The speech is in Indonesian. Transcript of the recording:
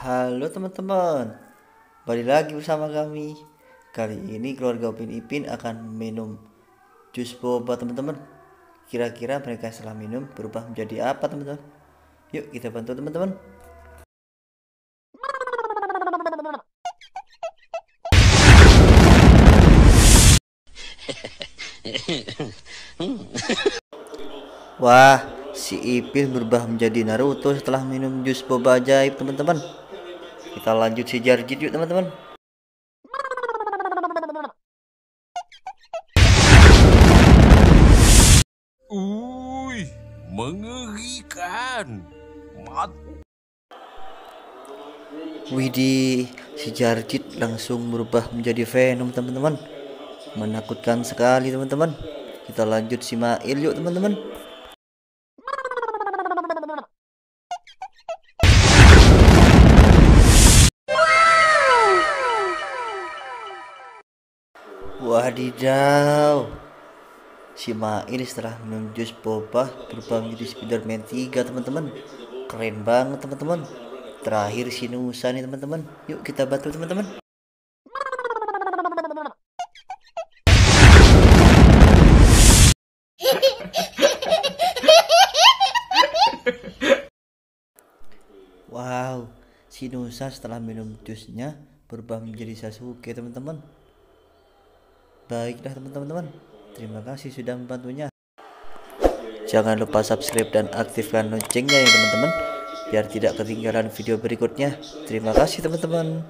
Halo teman-teman, balik lagi bersama kami. Kali ini keluarga Upin Ipin akan minum jus boba teman-teman. Kira-kira mereka setelah minum berubah menjadi apa teman-teman? Yuk kita bantu teman-teman. Wah, si Ipin berubah menjadi Naruto setelah minum jus boba ajaib teman-teman. Kita lanjut si Jarjit yuk teman-teman. Mengerikan. Widih, si Jarjit langsung berubah menjadi Venom teman-teman. Menakutkan sekali teman-teman. Kita lanjut si Mail yuk teman-teman. Wadidaw, si Mail setelah minum jus boba berubah menjadi Spiderman 3 teman-teman. Keren banget teman-teman. Terakhir si Nusa nih teman-teman. Yuk kita bantu teman-teman. Wow, si Nusa setelah minum jusnya berubah menjadi Sasuke teman-teman. Baiklah teman-teman, terima kasih sudah membantunya. Jangan lupa subscribe dan aktifkan loncengnya ya teman-teman, biar tidak ketinggalan video berikutnya. Terima kasih teman-teman.